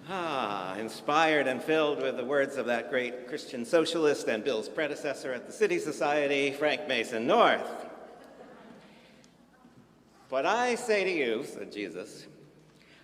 Inspired and filled with the words of that great Christian socialist and Bill's predecessor at the City Society, Frank Mason North. But I say to you, said Jesus,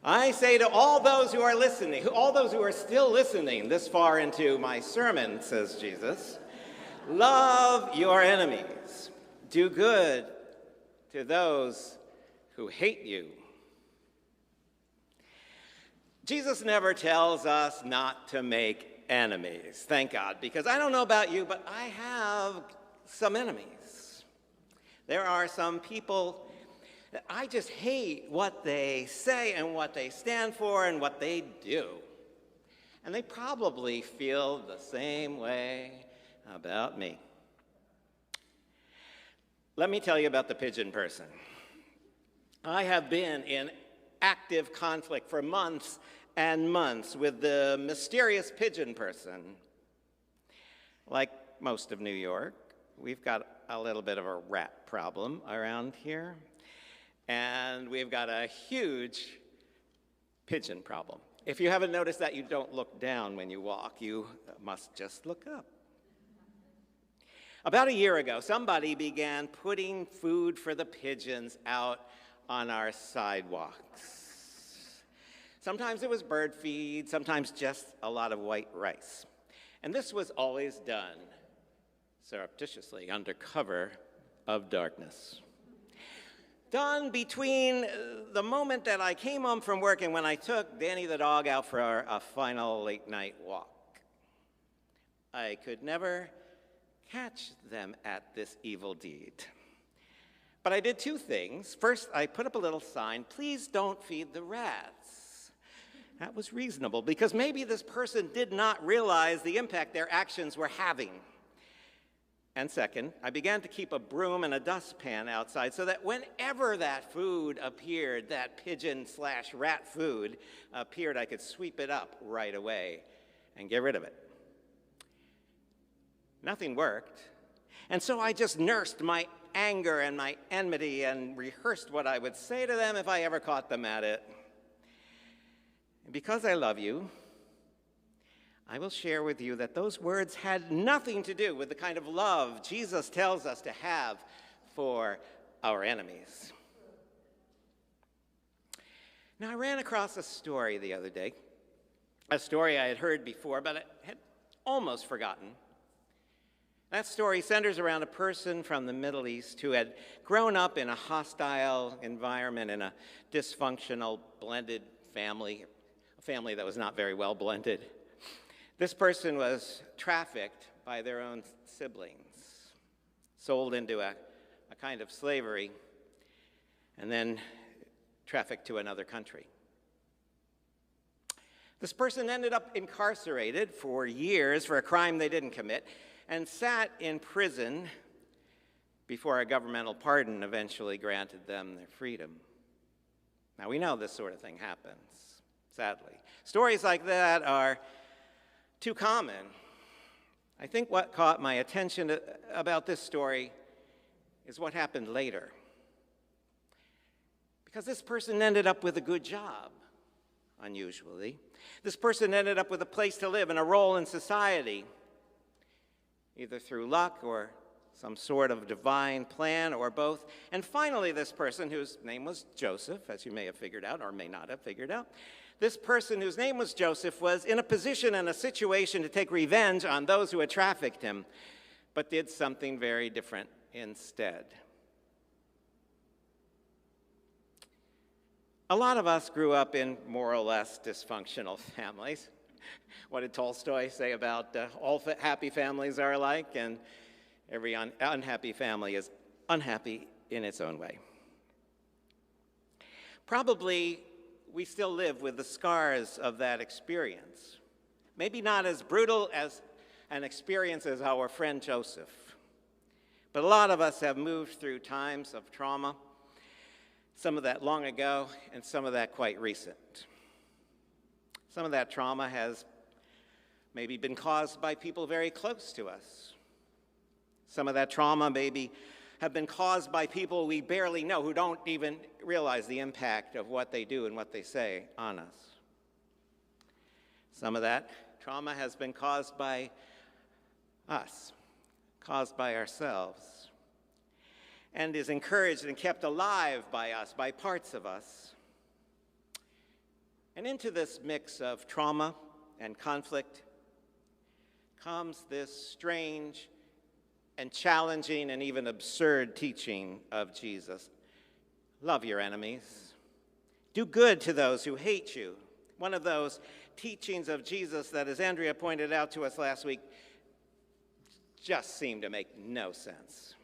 I say to all those who are listening, all those who are still listening this far into my sermon, says Jesus, love your enemies, do good to those who hate you. Jesus never tells us not to make enemies, thank God, because I don't know about you, but I have some enemies. There are some people that I just hate what they say and what they stand for and what they do. And they probably feel the same way about me. Let me tell you about the pigeon person. I have been in active conflict for months and months with the mysterious pigeon person. Like most of New York, we've got a little bit of a rat problem around here, and we've got a huge pigeon problem. If you haven't noticed that, you don't look down when you walk. You must just look up. About a year ago, somebody began putting food for the pigeons out on our sidewalks. Sometimes it was bird feed, sometimes just a lot of white rice. And this was always done surreptitiously under cover of darkness. Done between the moment that I came home from work and when I took Danny the dog out for a final late night walk. I could never catch them at this evil deed. But I did two things. First, I put up a little sign, please don't feed the rats. That was reasonable because maybe this person did not realize the impact their actions were having. And second, I began to keep a broom and a dustpan outside so that whenever that food appeared, that pigeon/rat food appeared, I could sweep it up right away and get rid of it. Nothing worked. And so I just nursed my anger and my enmity and rehearsed what I would say to them if I ever caught them at it. And because I love you, I will share with you that those words had nothing to do with the kind of love Jesus tells us to have for our enemies. Now, I ran across a story the other day, a story I had heard before, but I had almost forgotten. That story centers around a person from the Middle East who had grown up in a hostile environment in a dysfunctional, blended family, a family that was not very well blended. This person was trafficked by their own siblings, sold into a kind of slavery, and then trafficked to another country. This person ended up incarcerated for years for a crime they didn't commit, and sat in prison before a governmental pardon eventually granted them their freedom. Now, we know this sort of thing happens, sadly. Stories like that are too common. I think what caught my attention about this story is what happened later. Because this person ended up with a good job, unusually. This person ended up with a place to live and a role in society, either through luck or some sort of divine plan or both. And finally, this person, whose name was Joseph, as you may have figured out or may not have figured out, this person whose name was Joseph was in a position and a situation to take revenge on those who had trafficked him, but did something very different instead. A lot of us grew up in more or less dysfunctional families. What did Tolstoy say about all happy families are alike, and every unhappy family is unhappy in its own way? Probably we still live with the scars of that experience. Maybe not as brutal as an experience as our friend Joseph, but a lot of us have moved through times of trauma, some of that long ago and some of that quite recent. Some of that trauma has maybe been caused by people very close to us. Some of that trauma maybe have been caused by people we barely know who don't even realize the impact of what they do and what they say on us. Some of that trauma has been caused by us, caused by ourselves, and is encouraged and kept alive by us, by parts of us. And into this mix of trauma and conflict comes this strange and challenging and even absurd teaching of Jesus. Love your enemies. Do good to those who hate you. One of those teachings of Jesus that, as Andrea pointed out to us last week, just seemed to make no sense.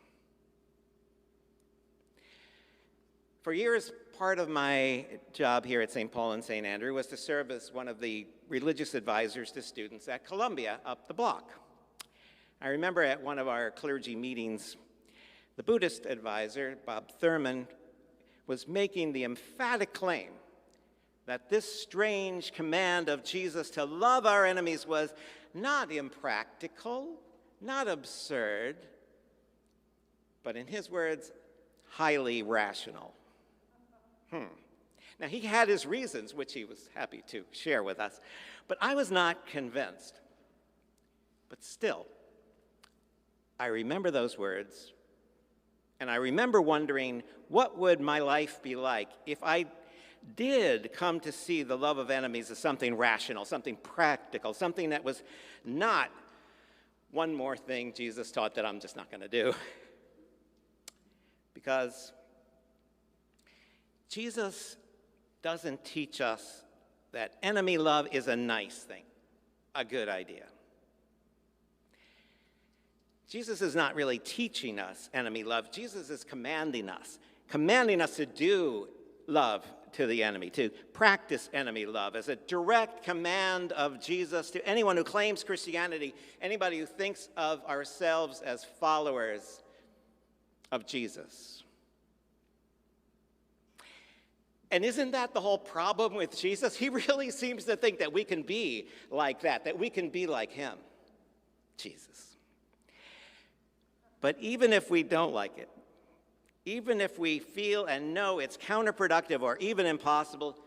For years, part of my job here at St. Paul and St. Andrew was to serve as one of the religious advisors to students at Columbia up the block. I remember at one of our clergy meetings, the Buddhist advisor, Bob Thurman, was making the emphatic claim that this strange command of Jesus to love our enemies was not impractical, not absurd, but in his words, highly rational. Now, he had his reasons, which he was happy to share with us, but I was not convinced. But still, I remember those words, and I remember wondering, what would my life be like if I did come to see the love of enemies as something rational, something practical, something that was not one more thing Jesus taught that I'm just not going to do? Because Jesus doesn't teach us that enemy love is a nice thing, a good idea. Jesus is not really teaching us enemy love. Jesus is commanding us to do love to the enemy, to practice enemy love as a direct command of Jesus to anyone who claims Christianity, anybody who thinks of ourselves as followers of Jesus. And isn't that the whole problem with Jesus? He really seems to think that we can be like that we can be like him, Jesus. But even if we don't like it, even if we feel and know it's counterproductive or even impossible,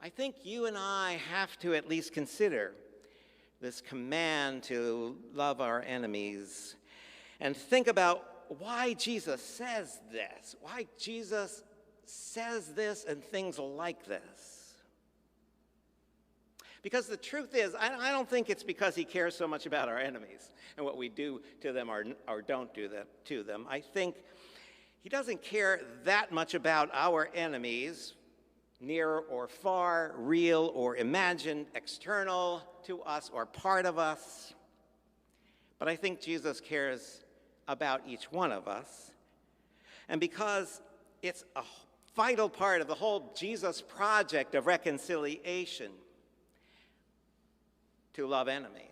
I think you and I have to at least consider this command to love our enemies and think about why Jesus says this, why Jesus says this and things like this. Because the truth is, I don't think it's because he cares so much about our enemies and what we do to them or don't do to them. I think he doesn't care that much about our enemies, near or far, real or imagined, external to us or part of us. But I think Jesus cares about each one of us. And because it's a vital part of the whole Jesus project of reconciliation to love enemies.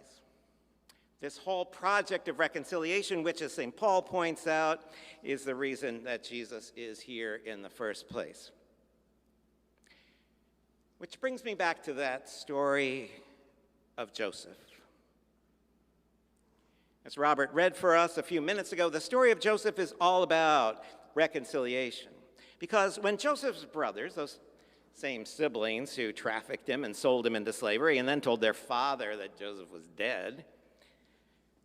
This whole project of reconciliation, which, as St. Paul points out, is the reason that Jesus is here in the first place. Which brings me back to that story of Joseph. As Robert read for us a few minutes ago, the story of Joseph is all about reconciliation. Because when Joseph's brothers, those same siblings who trafficked him and sold him into slavery and then told their father that Joseph was dead,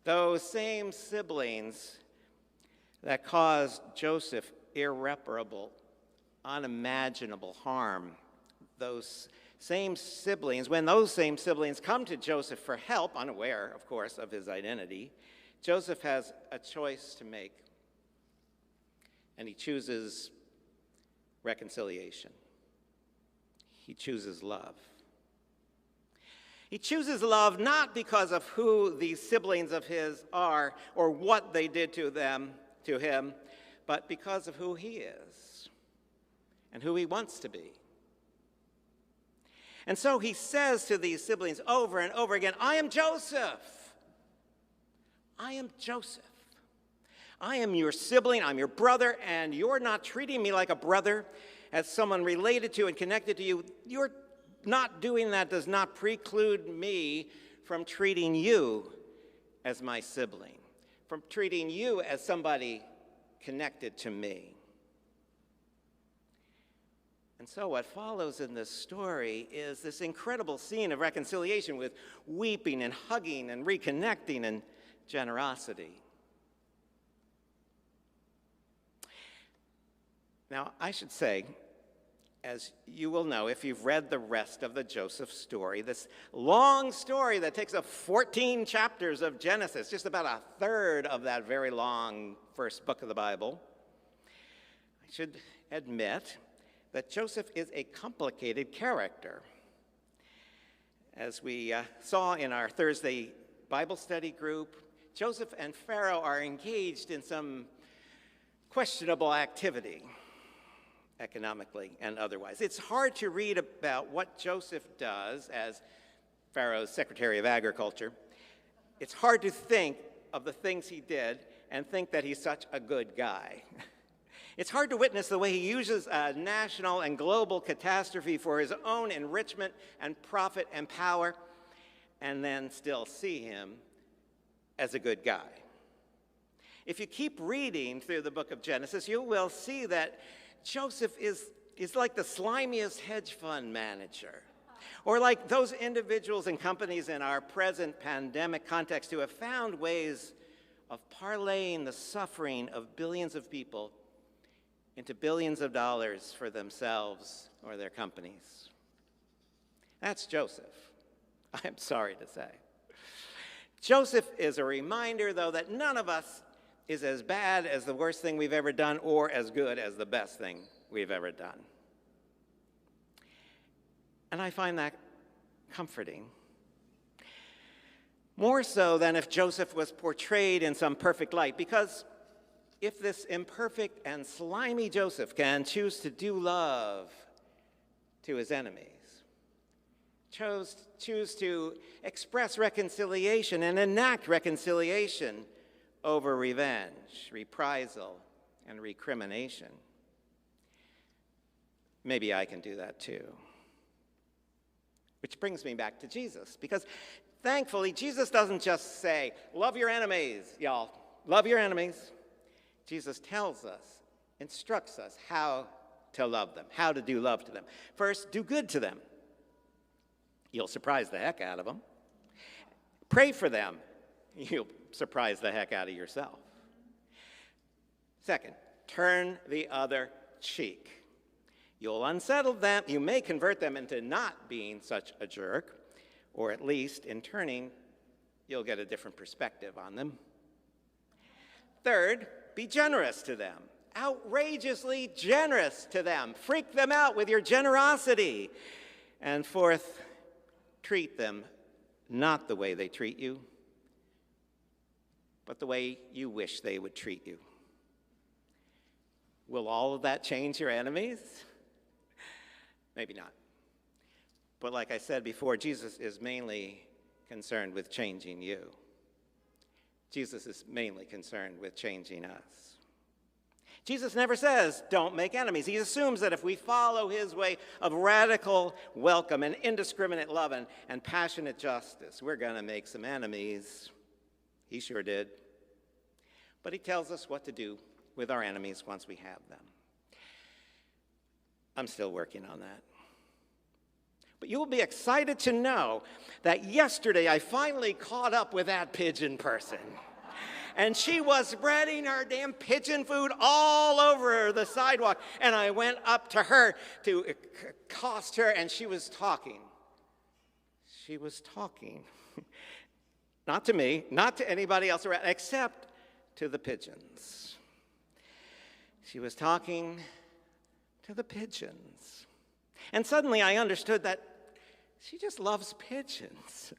those same siblings that caused Joseph irreparable, unimaginable harm, those same siblings, when those same siblings come to Joseph for help, unaware, of course, of his identity, Joseph has a choice to make, and he chooses reconciliation. He chooses love. He chooses love not because of who these siblings of his are or what they did to him, but because of who he is and who he wants to be. And so he says to these siblings over and over again, I am Joseph. I am Joseph. I am your sibling, I'm your brother, and you're not treating me like a brother as someone related to and connected to you. You're not doing that does not preclude me from treating you as my sibling, from treating you as somebody connected to me. And so what follows in this story is this incredible scene of reconciliation with weeping and hugging and reconnecting and generosity. Now, I should say, as you will know if you've read the rest of the Joseph story, this long story that takes up 14 chapters of Genesis, just about a third of that very long first book of the Bible, I should admit that Joseph is a complicated character. As we saw in our Thursday Bible study group, Joseph and Pharaoh are engaged in some questionable activity, economically and otherwise. It's hard to read about what Joseph does as Pharaoh's Secretary of Agriculture. It's hard to think of the things he did and think that he's such a good guy. It's hard to witness the way he uses a national and global catastrophe for his own enrichment and profit and power, and then still see him as a good guy. If you keep reading through the book of Genesis, you will see that Joseph is like the slimiest hedge fund manager, or like those individuals and companies in our present pandemic context who have found ways of parlaying the suffering of billions of people into billions of dollars for themselves or their companies. That's Joseph, I'm sorry to say. Joseph is a reminder, though, that none of us is as bad as the worst thing we've ever done or as good as the best thing we've ever done. And I find that comforting. More so than if Joseph was portrayed in some perfect light, because if this imperfect and slimy Joseph can choose to do love to his enemies, choose to express reconciliation and enact reconciliation over revenge, reprisal, and recrimination, maybe I can do that too. Which brings me back to Jesus, because thankfully, Jesus doesn't just say, love your enemies, y'all, love your enemies. Jesus tells us, instructs us how to love them, how to do love to them. First, do good to them. You'll surprise the heck out of them. Pray for them. You'll surprise the heck out of yourself. Second, turn the other cheek. You'll unsettle them. You may convert them into not being such a jerk, or at least in turning, you'll get a different perspective on them. Third, be generous to them. Outrageously generous to them. Freak them out with your generosity. And fourth, treat them not the way they treat you, but the way you wish they would treat you. Will all of that change your enemies? Maybe not. But like I said before, Jesus is mainly concerned with changing you. Jesus is mainly concerned with changing us. Jesus never says, don't make enemies. He assumes that if we follow his way of radical welcome and indiscriminate love and passionate justice, we're going to make some enemies. He sure did. But he tells us what to do with our enemies once we have them. I'm still working on that. But you will be excited to know that yesterday I finally caught up with that pigeon person. And she was spreading her damn pigeon food all over the sidewalk. And I went up to her to accost her, and she was talking. She was talking. Not to me, not to anybody else around, except to the pigeons. She was talking to the pigeons. And suddenly I understood that she just loves pigeons.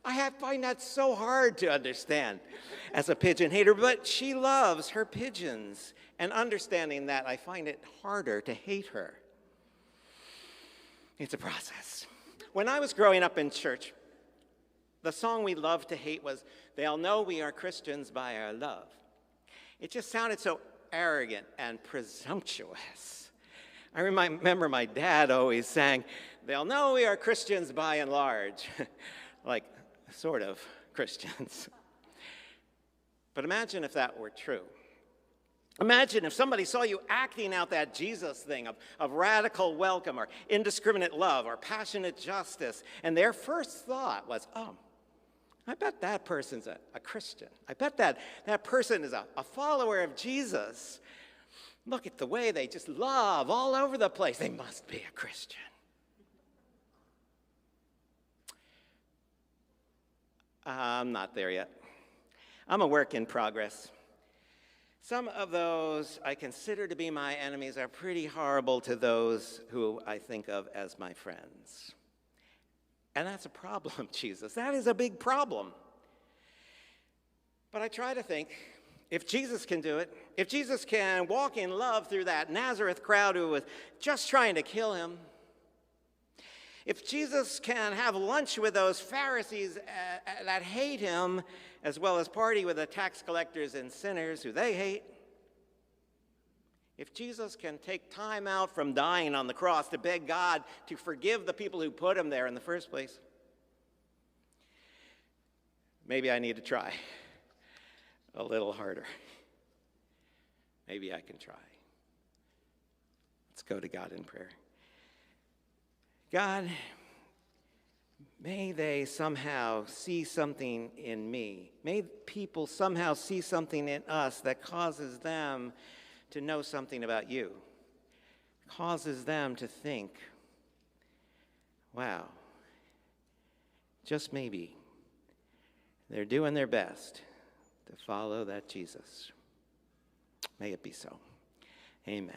I find that so hard to understand as a pigeon hater, but she loves her pigeons. And understanding that, I find it harder to hate her. It's a process. When I was growing up in church, the song we loved to hate was, "They'll know we are Christians by our love." It just sounded so arrogant and presumptuous. I remember my dad always sang, "They'll know we are Christians by and large," like sort of Christians. But imagine if that were true. Imagine if somebody saw you acting out that Jesus thing of radical welcome or indiscriminate love or passionate justice, and their first thought was, oh, I bet that person's a Christian. I bet that person is a follower of Jesus. Look at the way they just love all over the place. They must be a Christian. I'm not there yet. I'm a work in progress. Some of those I consider to be my enemies are pretty horrible to those who I think of as my friends. And that's a problem, Jesus. That is a big problem. But I try to think, if Jesus can do it, if Jesus can walk in love through that Nazareth crowd who was just trying to kill him, if Jesus can have lunch with those Pharisees that hate him, as well as party with the tax collectors and sinners who they hate, if Jesus can take time out from dying on the cross to beg God to forgive the people who put him there in the first place, maybe I need to try a little harder. Maybe I can try. Let's go to God in prayer. God, may they somehow see something in me. May people somehow see something in us that causes them to know something about you. Causes them to think, wow, just maybe they're doing their best to follow that Jesus. May it be so. Amen.